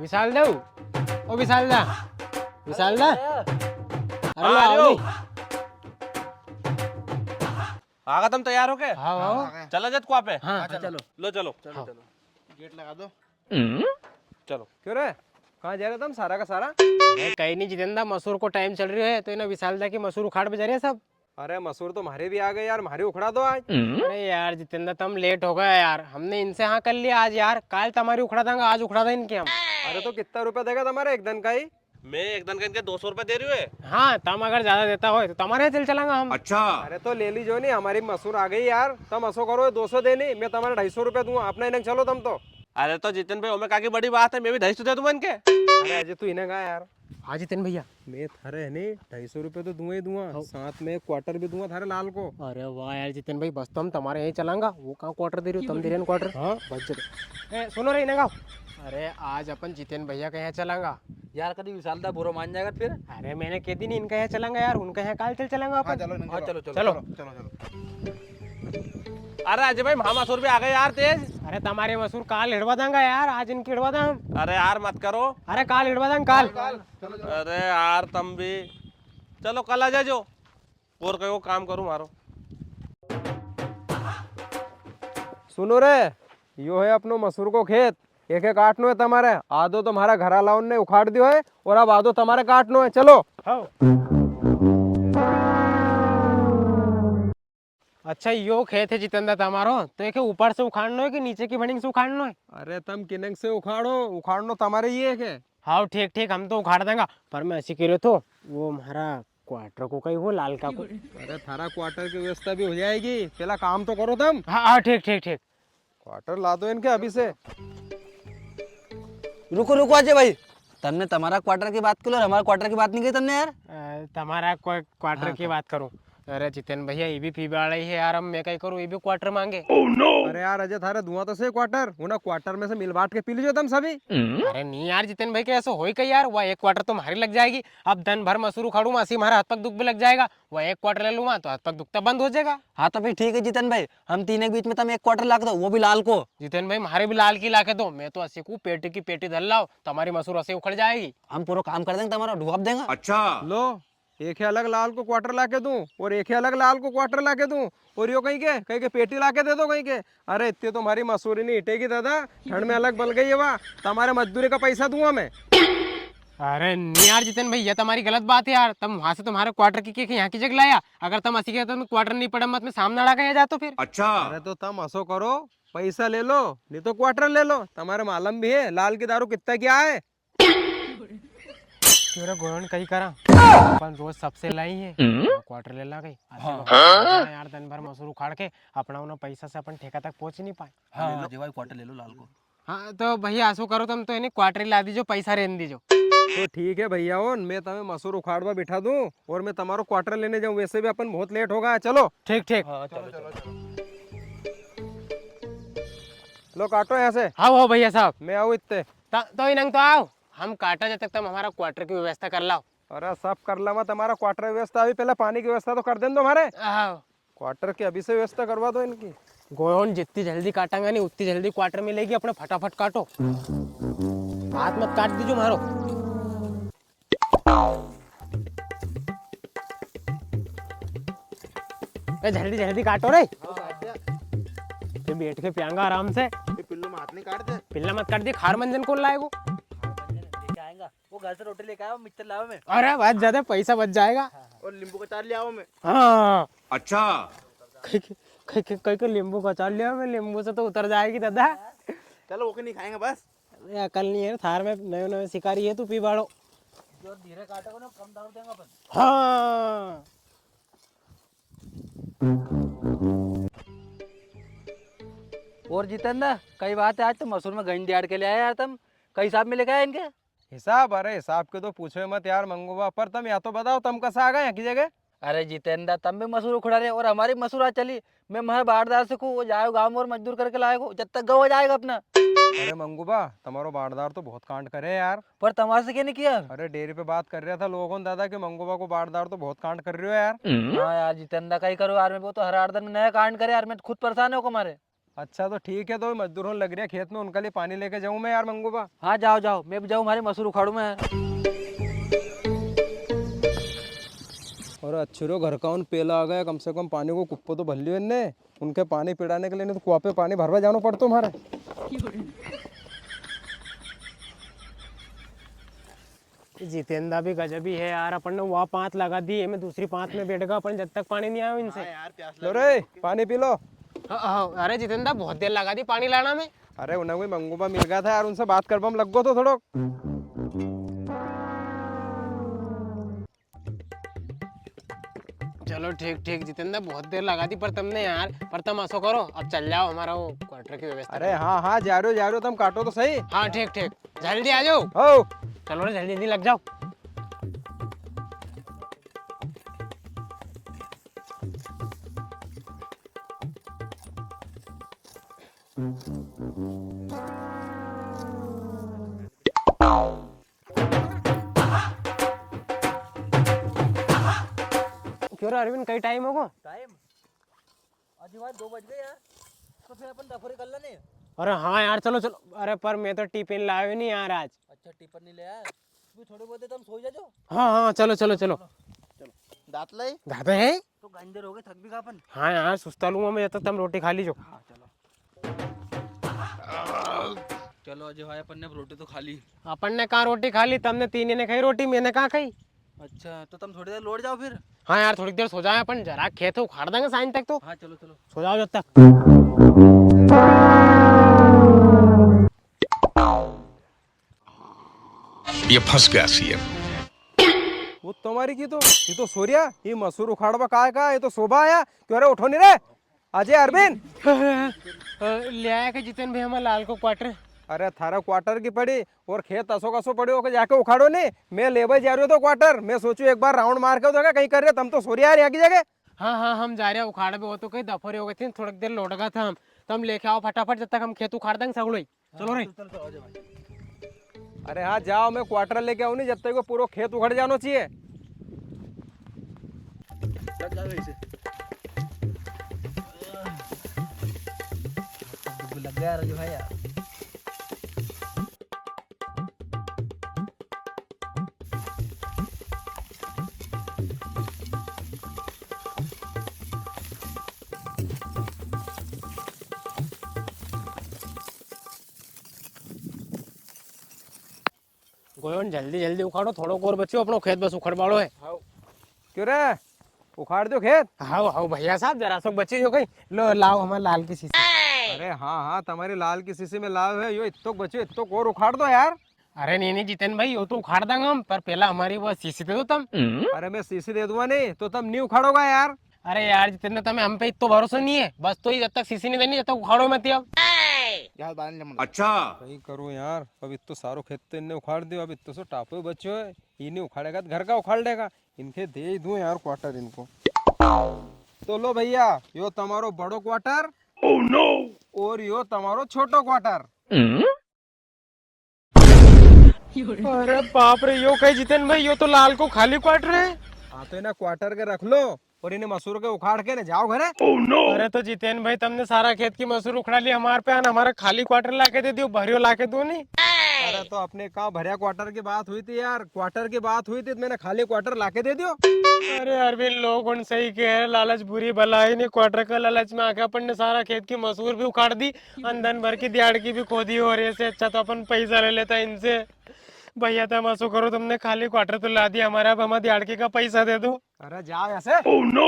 विशाल दे ओ विशाल दा अरे लो आओ आगा तुम तैयार हो के? हाँ हाँ चला जत को पे। हाँ चलो लो चलो हाँ। गेट लगा दो। चलो। क्यों रे, कहाँ जा रहे तुम सारा का सारा? अरे कहीं नहीं जितेंद्र, मसूर को टाइम चल रही है तो इन्हें विशाल दा की मसूर उखाड़ पे जा रहे हैं सब। अरे मसूर तो हमारे भी आ गए यार, हमारे उखड़ा दो आज। अरे यार जितेंद्र तुम लेट हो गए यार, हमने इनसे हाँ कर लिया आज यार, कल तुम्हारी उखड़ा देंगे आज उखड़ा था इनके हम। अरे तो कितना रुपया देगा तुम्हारे एक दिन का ही? मैं एक दिन का इनके 200 रुपए दे रही हूँ। हाँ तुम अगर ज्यादा देता हो तो तुम्हारे यहाँ चल चलेंगे हम। अच्छा। अरे तो ले लीजो नहीं, हमारी मसूर आ गई यार, तुम असो करो 200 देनी, मैं तुम्हारे 250 रुपया दूंगा, अपना इन्हें चलो तुम तो। अरे तो जितिन भाई ओमे काकी बड़ी बात है, मैं भी 250 दे दूंगा इनके। अरे अजय तू इन्हें कहा यार, हाँ जितेंद्र भैया। मैं थारे है नहीं 250 रुपये तो दूंगा ही दूंगा, साथ में एक क्वार्टर भी दूंगा थारे लाल को। अरे वाह यार जितेंद्र भाई, बस तुम तुम्हारे यहीं चलांगा, वो कहाँ क्वार्टर दे रही हो, तुम दे रहे हो क्वार्टर। हाँ बच सुनो रे इन्हें गाओ। अरे आज अपन जितेंद्र भैया के यहाँ चलांगा यार कभी विशाल दा बुरा मान जाएगा फिर। अरे मैंने कह दी नहीं इनका यहाँ चलेंगे यार, उनका यहाँ काल चल चलेंगे अपन। चलो चलो। चलो चलो। अरे अजय भाई महा मसूर भी आ गए यार तेज। अरे तुम्हारे मसूर काल हिड़वा देंगे यार, आज इनकी हिड़वा दें हम। अरे यार मत करो। अरे काल हिड़वा देंगे काल। अरे यार तुम भी चलो कल आ जाओ और कहीं काम करूँ मारो। सुनो रे, यो है अपनो मसूर को खेत, एक एक काटनो है तुम्हारे, आधो तुम्हारा घर वालाओं ने उखाड़ दियो है और अब आधो तुम्हारे काटनो है, चलो। अच्छा यो खेत है जितेंद्र तुम्हारो, तो एक ऊपर से उखाड़ना है कि नीचे की बनिंग से उखाड़ना है? अरे तुम किनंग से उखाड़ो, उखाड़नो तुम्हारे ये है के? हाँ ठीक ठीक, हम तो उखाड़ देंगे, पर मैं ऐसी कह रहे तो वो हमारा क्वार्टर को कहीं वो लाल का को। अरे थारा क्वार्टर की व्यवस्था भी हो जाएगी, पहला काम तो करो तुम। हाँ हाँ ठीक ठीक ठीक। क्वार्टर ला दो इनके अभी से। रुको रुको अजय भाई, तुमने तुम्हारा क्वार्टर की बात की और हमारा क्वार्टर की बात नहीं की तुमने यार। तुम्हारा क्वार्टर की बात करूं? अरे जितेंद्र भैया ये भी पीबा वाला ही है यार, हम मैं कहीं करूं, ये भी क्वार्टर मांगे। अरे यार अजय थारे धुआं तो से क्वार्टर, वो ना क्वार्टर में से मिल बांट के पी लीजिए तुम सभी। अरे नहीं यार जितेंद्र भाई, कैसे हो कहीं यार, वह एक क्वार्टर तो हमारी लग जाएगी, अब दिन भर मसूर उखाड़ू मासी हमारा हाथ पग दुख भी लग जाएगा, वह एक क्वार्टर ले लूंगा तो हाथ पग दुखता बंद हो जाएगा। हाँ तो फिर ठीक है जितन भाई, हम तीन के बीच में तुम एक क्वार्टर ला दो, वो भी लाल को। जितेंद्र भाई हमारे भी लाल की लाके दो, मैं तो 80 को पेटी की पेटी धर लाओ तो हमारी मसूर 80 उखड़ जाएगी। हम पूरा काम कर देंगे, तुम्हारा ढुआप देंगे। अच्छा लो, एक ही अलग लाल को क्वार्टर ला के दूं और एक ही अलग लाल को क्वार्टर ला के दूं, और यो कहीं के पेटी ला के दे दो कहीं के। अरे इतनी तो हमारी मसूरी नहीं हिटेगी दादा, ठंड में अलग बल गई है वाह, तुम्हारे मजदूरी का पैसा दूंगा मैं। अरे नहीं यार जितेंद्र भाई, ये तुम्हारी गलत बात है यार, तुम वहां से तुम्हारे क्वार्टर की यहाँ की जगह लाया, अगर तुम 80 के तो क्वार्टर नहीं पड़ा मत में सामने अड़ा के जा तो फिर। अच्छा। अरे तो तुम असो करो, पैसा ले लो नहीं तो क्वार्टर ले लो, तुम्हारे मालूम भी है लाल की दारू कितना क्या है। क्यों गोयन कहीं करा, अपन रोज सबसे लाई है क्वार्टर ले ला गई। यार दिन भर मसूर उखाड़ के अपना उन्हें पैसा से अपन ठेका तक पहुंच नहीं पाए। हाँ अजय भाई क्वार्टर ले लो लाल को। हाँ तो भैया ऐसो करो, तुम तो इन्हें क्वार्टर ला दीजो, पैसा रेन दीजो। तो ठीक है भैया, मैं तुम्हें मसूर उखाड़वा बिठा दूं और मैं तुम्हारो क्वार्टर लेने जाऊं, वैसे भी अपन बहुत लेट होगा, चलो। ठीक ठीक। हाँ चलो चलो। लो काटो यहाँ से, हाँ हो भैया साहब, मैं आऊँ इतने। तो इन्हें तो आओ, हम काटा जब तक तुम हमारा क्वार्टर की व्यवस्था कर लाओ। अरे सब कर लवा तुम्हारा क्वार्टर व्यवस्था, अभी पहले पानी की व्यवस्था तो कर दें दो हमारे हाँ क्वार्टर की, अभी से व्यवस्था करवा दो इनकी। गोयन जितनी जल्दी काटेंगे नहीं उतनी जल्दी क्वार्टर मिलेगी, अपने फटाफट काटो, हाथ मत काट दीजिए मारो। जल्दी जल्दी काटो रे, फिर बैठ के पियांगा आराम से। पिल्लू में हाथ नहीं काट दे। पिल्ला मत काट दी, खार मंजन कौन लाएगो? लेके आएगा वो, घर से रोटी लेके आया, मिक्सर लावा मैं। अरे बहुत ज्यादा पैसा बच जाएगा। और नींबू का चार ले आओ मैं। हाँ अच्छा। कहीं के नींबू का चाल लिया, मैं नींबू से तो उतर जाएगी दादा। चलो वो नहीं खाएंगे बस। अरे अकल नहीं है थार में, नए नए शिकारी है तू, पी बाड़ो। जो धीरे काटेगा ना कम दारू देंगे अपन। हाँ और जितेंद्र कई बात है, आज तो मसूर में गंज दिहाड़ के ले आए यार तुम, कई हिसाब में लेके आए इनके। हिसाब? अरे हिसाब के तो पूछो मत यार मंगूबा, पर तुम या तो बताओ तुम कैसा आ गए यहाँ की जगह। अरे जितेंद्र तुम भी मसूर उखड़ा रहे और हमारी मसूर आज चली, मैं मह बारदार से को वो जाए गाँव में और मजदूर करके लाएगो, जब तक गवा जाएगा अपना। अरे मंगूबा, तुम्हारो बारदार तो बहुत कांड करे यार। पर तुम्हारे से क्या नहीं किया? अरे डेयरी पे बात कर रहा था लोगों ने दादा कि मंगूबा को बारदार तो बहुत कांड कर रहे हो यार। हाँ यार जितेंद्र कहीं करो यार, मैं वो तो हर 8 दिन में नया कांड करे यार, मैं खुद परेशान हो हमारे। अच्छा तो ठीक है, तो मजदूरों लग रही है खेत में, उनके लिए पानी लेके जाऊं मैं यार मंगूबा। हाँ जाओ जाओ, मैं भी जाऊँ हमारी मसूर उखाड़ू मैं। और अच्छे घर का उन पेला आ गया, कम से कम पानी को कुप्पो तो भर लियो इनने, उनके पानी पिड़ाने के लिए नहीं तो कुआ पे पानी भरवा जाना पड़ता हमारे। जितेंद्र भी गजब ही है यार, अपन ने वहाँ 5 लगा दी, मैं दूसरी 5 में बैठ गया, अपन जब तक पानी नहीं आया इनसे। लो रे पानी पी लो। अरे जितेंद्र बहुत देर लगा दी पानी लाना में। अरे उन्हें कोई मंगूबा मिल गया था यार, उनसे बात कर बम लग गो तो थोड़ो। चलो ठीक ठीक जितेंद्र, बहुत देर लगा दी पर तुमने यार, पर तुम ऐसा करो अब चल जाओ, हमारा वो क्वार्टर की व्यवस्था। अरे हाँ हाँ जा रहे हो तुम, काटो तो सही। हाँ ठीक ठीक, जल्दी आ जाओ। हो चलो रे जल्दी जल्दी लग जाओ। क्यों रे अरविंद, कई टाइम होगा? टाइम अजी भाई 2 बज गए यार, तो फिर अपन डफोरी कर लेने। अरे हाँ यार चलो चलो, अरे पर मैं तो टिफिन लाया नहीं यार आज। अच्छा टिफिन नहीं ले आया, तू थोड़े बहुत तुम सो जा जो। हाँ हाँ चलो चलो चलो। दांत ले दादा है? तो गंजर हो गए, थक भी अपन। हाँ यार सुस्ता लूंगा मैं जब तक तुम रोटी खा लीजो। हाँ चलो चलो अजय भाई, अपन ने रोटी तो खा ली। अपन ने कहाँ रोटी खा ली, तुमने 3 ने खाई रोटी, मैंने कहाँ खाई। अच्छा तो तुम थोड़ी देर लौट जाओ फिर। हाँ यार थोड़ी देर सो जाए अपन, जरा खेत उखाड़ देंगे साइन तक तो। हाँ चलो चलो। सो जाओ जब तक। ये फंस गया सीएम। वो तुम्हारी की तो ये तो सोरिया, ये मसूर उखाड़वा का ये तो शोभा आया। क्यों रे उठो नहीं रे अजय अरविंद। ले आया कि जितेन भाई हमारे लाल को क्वार्टर। अरे थारा क्वार्टर की पड़ी और खेत असो कसो पड़े हो के जाके उखाड़ो नहीं, मैं लेबर जा रही हूँ तो क्वार्टर, मैं सोचू एक बार राउंड मार के तो कहीं कर रहे, तुम तो सोरिया यार यहाँ की जगह। हाँ हाँ हम जा रहे हैं उखाड़ पे, वो तो कहीं दफरे हो गए थे, थोड़ी देर लौट गया था हम, तो हम लेके आओ फटाफट जब तक हम खेत उखाड़ देंगे सगड़ो ही। चलो रे। अरे हाँ जाओ, मैं क्वार्टर लेके आऊँ नहीं जब तक वो पूरा खेत उखड़ जाना चाहिए। लग गया अजय भाई यार। गोयन जल्दी जल्दी उखाड़ो, थोड़ो और बच्चों, अपनो खेत बस उखड़ वालो है। क्यों रे उखाड़ दो खेत। हाँ हाँ भैया साहब जरा सो बच्चे जो कहीं लो लाओ हमारे लाल की शीशी। अरे हाँ हाँ तुम्हारी लाल की शीशी में लाभ है, यो इतो बच्चे इतो और उखाड़ दो यार। अरे नहीं जितेन भाई वो तो उखाड़ देंगे हम, पर पहला हमारी वो शीशी दे दो तुम। अरे मैं शीशी दे दूंगा नहीं तो तुम नहीं उखाड़ोगा यार। अरे यार जितेंद्र तुम्हें हम पे इतना भरोसा नहीं है, बस तो ही जब तक शीशी नहीं देनी जब तक उखाड़ो मत अब। अच्छा सही करो यार, अब इतो सारो खेत तो इनने उखाड़ दियो, अब इतो सो टापो बच्चो है, ये नहीं उखाड़ेगा तो घर का उखाड़ लेगा, इनके दे ही दूं यार क्वार्टर इनको। तो लो भैया यो तुम्हारो बड़ो क्वार्टर। Oh no. और यो तुम्हारो छोटो क्वार्टर। अरे बाप रे, यो कहीं जितेन भाई यो तो लाल को खाली क्वार्टर है। हाँ तो इन्हें क्वार्टर के रख लो और इन्हें मसूर के उखाड़ के ना जाओ घरे। अरे तो जितेन भाई तुमने सारा खेत की मसूर उखड़ा ली, हमारे पे हमारा खाली क्वार्टर लाके दे दियो, भरियो लाके दो नहीं। अरे तो अपने कहाँ भरिया क्वार्टर की बात हुई थी यार, क्वार्टर की बात हुई थी तो मैंने खाली क्वार्टर लाके दे दियो। अरे अरविंद लोग उन सही कह रहे, लालच बुरी भलाई नहीं, क्वार्टर का लालच में आके अपन ने सारा खेत की मसूर भी उखाड़ दी, अंदन भर की दिहाड़ की भी खोदी, और ऐसे अच्छा तो अपन पैसा ले लेता इनसे। भैया तुम ऐसा करो, तुमने खाली क्वार्टर तो ला दिया हमारा, अब हमारी दिहाड़ का पैसा दे दो। अरे जाओ ऐसे। oh, no.